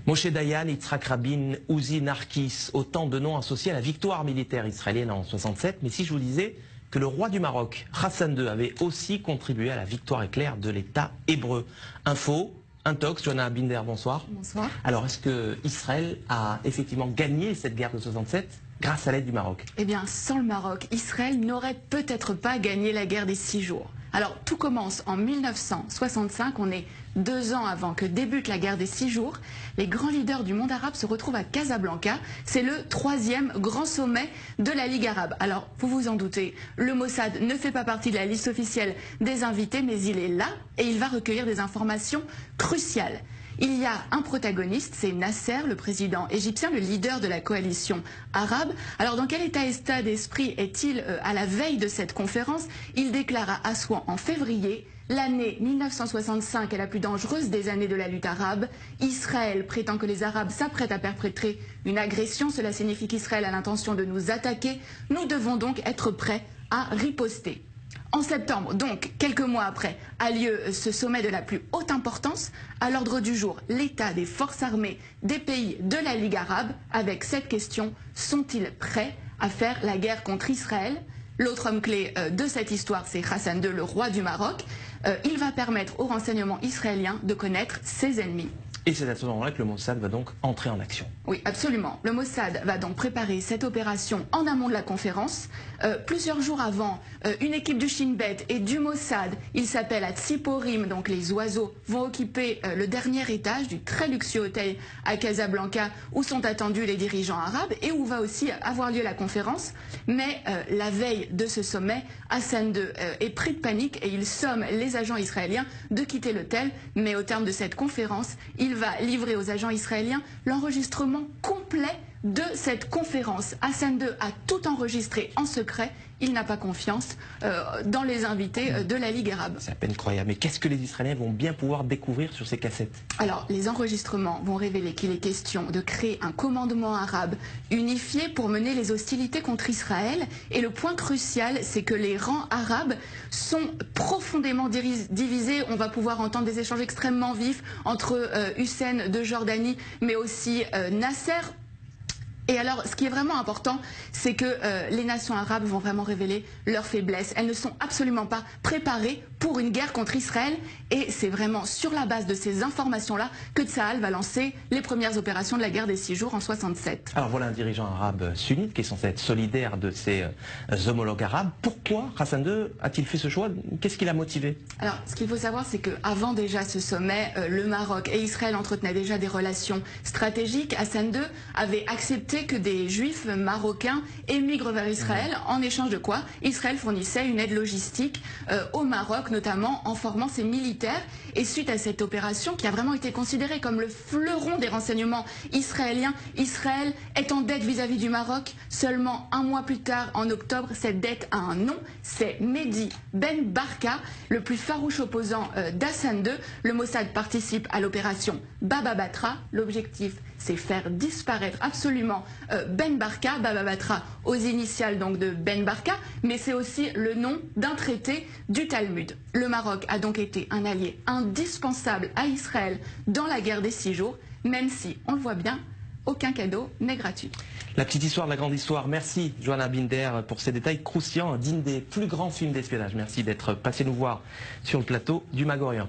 Moshe Dayan, Yitzhak Rabin, Uzi Narkis, autant de noms associés à la victoire militaire israélienne en 67. Mais si je vous disais que le roi du Maroc, Hassan II, avait aussi contribué à la victoire éclair de l'État hébreu. Info, Intox, Johanna Binder, bonsoir. Bonsoir. Alors, est-ce que Israël a effectivement gagné cette guerre de 67 grâce à l'aide du Maroc? Eh bien, sans le Maroc, Israël n'aurait peut-être pas gagné la guerre des 6 jours. Alors, tout commence en 1965, on est 2 ans avant que débute la guerre des 6 jours. Les grands leaders du monde arabe se retrouvent à Casablanca. C'est le 3e grand sommet de la Ligue arabe. Alors, vous vous en doutez, le Mossad ne fait pas partie de la liste officielle des invités, mais il est là et il va recueillir des informations cruciales. Il y a un protagoniste, c'est Nasser, le président égyptien, le leader de la coalition arabe. Alors dans quel état d'esprit est-il à la veille de cette conférence? Il déclare à Assouan en février: l'année 1965 est la plus dangereuse des années de la lutte arabe. Israël prétend que les Arabes s'apprêtent à perpétrer une agression. Cela signifie qu'Israël a l'intention de nous attaquer. Nous devons donc être prêts à riposter. En septembre, donc quelques mois après, a lieu ce sommet de la plus haute importance. À l'ordre du jour, l'état des forces armées des pays de la Ligue arabe, avec cette question: sont-ils prêts à faire la guerre contre Israël? L'autre homme clé de cette histoire, c'est Hassan II, le roi du Maroc. Il va permettre aux renseignements israéliens de connaître ses ennemis. Et c'est à ce moment-là que le Mossad va donc entrer en action. Oui, absolument. Le Mossad va donc préparer cette opération en amont de la conférence. Plusieurs jours avant, une équipe du Shin Bet et du Mossad, il s'appelle à Tsiporim, donc les oiseaux, vont occuper le dernier étage du très luxueux hôtel à Casablanca où sont attendus les dirigeants arabes et où va aussi avoir lieu la conférence. Mais la veille de ce sommet, Hassan II est pris de panique et il somme les agents israéliens de quitter l'hôtel. Mais au terme de cette conférence, il va livrer aux agents israéliens l'enregistrement complet de cette conférence. Hassan II a tout enregistré en secret. Il n'a pas confiance dans les invités de la Ligue arabe. C'est à peine croyable. Mais qu'est-ce que les Israéliens vont bien pouvoir découvrir sur ces cassettes? Alors, les enregistrements vont révéler qu'il est question de créer un commandement arabe unifié pour mener les hostilités contre Israël. Et le point crucial, c'est que les rangs arabes sont profondément divisés. On va pouvoir entendre des échanges extrêmement vifs entre Hussein de Jordanie, mais aussi Nasser. Et alors, ce qui est vraiment important, c'est que les nations arabes vont vraiment révéler leurs faiblesses. Elles ne sont absolument pas préparées pour une guerre contre Israël. Et c'est vraiment sur la base de ces informations-là que Tsahal va lancer les premières opérations de la guerre des 6 jours en 67. Alors voilà un dirigeant arabe sunnite qui est censé être solidaire de ses homologues arabes. Pourquoi Hassan II a-t-il fait ce choix? Qu'est-ce qui l'a motivé? Alors, ce qu'il faut savoir, c'est qu'avant déjà ce sommet, le Maroc et Israël entretenaient déjà des relations stratégiques. Hassan II avait accepté que des juifs marocains émigrent vers Israël, en échange de quoi Israël fournissait une aide logistique au Maroc, notamment en formant ses militaires. Et suite à cette opération, qui a vraiment été considérée comme le fleuron des renseignements israéliens, Israël est en dette vis-à-vis du Maroc. Seulement un mois plus tard, en octobre, cette dette a un nom, c'est Mehdi Ben Barka, le plus farouche opposant d'Hassan II. Le Mossad participe à l'opération Baba Batra. L'objectif, c'est faire disparaître absolument Ben Barka, Baba Batra aux initiales donc de Ben Barka, mais c'est aussi le nom d'un traité du Talmud. Le Maroc a donc été un allié indispensable à Israël dans la guerre des 6 jours, même si, on le voit bien, aucun cadeau n'est gratuit. La petite histoire de la grande histoire. Merci Johanna Binder pour ces détails croustillants, dignes des plus grands films d'espionnage. Merci d'être passé nous voir sur le plateau du Magorien.